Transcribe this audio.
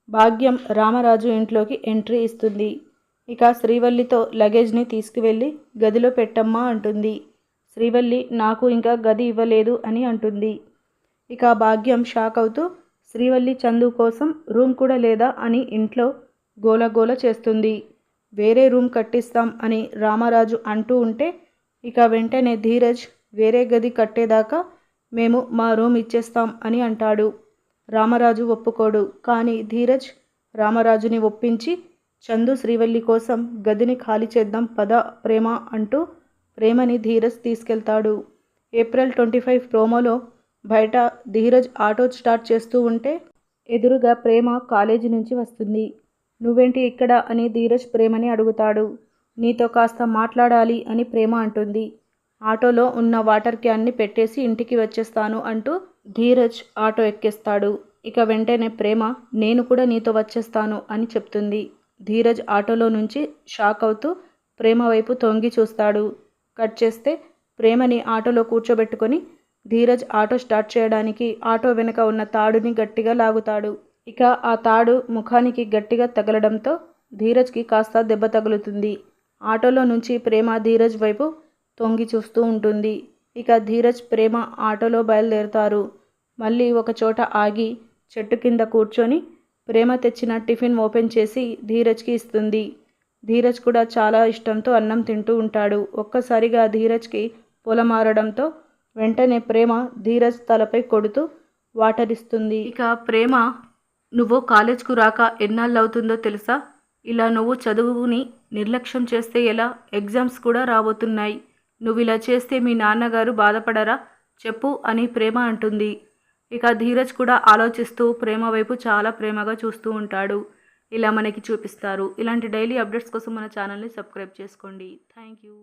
భాగ్యం రామరాజు ఇంట్లోకి ఎంట్రీ ఇస్తుంది. ఇక శ్రీవల్లితో లగేజ్ని తీసుకువెళ్ళి గదిలో పెట్టమ్మా అంటుంది. శ్రీవల్లి నాకు ఇంకా గది ఇవ్వలేదు అని అంటుంది. ఇక భాగ్యం షాక్ అవుతూ శ్రీవల్లి చందు కోసం రూమ్ కూడా లేదా అని ఇంట్లో గోలగోల చేస్తుంది. వేరే రూమ్ కట్టిస్తాం అని రామరాజు అంటూ ఉంటే ఇక వెంటనే ధీరజ్ వేరే గది కట్టేదాకా మేము మా రూమ్ ఇచ్చేస్తాం అని అంటాడు. రామరాజు ఒప్పుకోడు. కానీ ధీరజ్ రామరాజుని ఒప్పించి చందు శ్రీవల్లి కోసం గదిని ఖాళీ చేద్దాం పద ప్రేమ అంటూ ప్రేమని ధీరజ్ తీసుకెళ్తాడు. ఏప్రిల్ 25 ప్రోమోలో బయట ధీరజ్ ఆటో స్టార్ట్ చేస్తూ ఉంటే ఎదురుగా ప్రేమ కాలేజీ నుంచి వస్తుంది. నువ్వేంటి ఇక్కడ అని ధీరజ్ ప్రేమని అడుగుతాడు. నీతో కాస్త మాట్లాడాలి అని ప్రేమ అంటుంది. ఆటోలో ఉన్న వాటర్ క్యాన్ని పెట్టేసి ఇంటికి వచ్చేస్తాను అంటూ ధీరజ్ ఆటో ఎక్కేస్తాడు. ఇక వెంటనే ప్రేమ నేను కూడా నీతో వచ్చేస్తాను అని చెప్తుంది. ధీరజ్ ఆటోలో నుంచి షాక్ అవుతూ ప్రేమ వైపు తొంగి చూస్తాడు. కట్ చేస్తే ప్రేమని ఆటోలో కూర్చోబెట్టుకొని ధీరజ్ ఆటో స్టార్ట్ చేయడానికి ఆటో వెనుక ఉన్న తాడుని గట్టిగా లాగుతాడు. ఇక ఆ తాడు ముఖానికి గట్టిగా తగలడంతో ధీరజ్కి కాస్త దెబ్బ తగులుతుంది. ఆటోలో నుంచి ప్రేమ ధీరజ్ వైపు తొంగి చూస్తూ ఉంటుంది. ఇక ధీరజ్ ప్రేమ ఆటోలో బయలుదేరుతారు. మళ్ళీ ఒక చోట ఆగి చెట్టు కింద కూర్చొని ప్రేమ తెచ్చిన టిఫిన్ ఓపెన్ చేసి ధీరజ్కి ఇస్తుంది. ధీరజ్ కూడా చాలా ఇష్టంతో అన్నం తింటూ ఉంటాడు. ఒక్కసారిగా ధీరజ్కి పొలమారడంతో వెంటనే ప్రేమ ధీరజ్ తలపై కొడుతూ వాటర్ ఇస్తుంది. ఇక ప్రేమ నువ్వు కాలేజ్కు రాక ఎన్నాళ్ళు అవుతుందో తెలుసా? ఇలా నువ్వు చదువుని నిర్లక్ష్యం చేస్తే ఎలా? ఎగ్జామ్స్ కూడా రాబోతున్నాయి. నువ్వు ఇలా చేస్తే మీ నాన్నగారు బాధపడరా చెప్పు అని ప్రేమ అంటుంది. ఇక ధీరజ్ కూడా ఆలోచిస్తూ ప్రేమ వైపు చాలా ప్రేమగా చూస్తూ ఉంటాడు. ఇలా మనకి చూపిస్తారు. ఇలాంటి డైలీ అప్డేట్స్ కోసం మన ఛానల్ని సబ్స్క్రైబ్ చేసుకోండి. Thank you.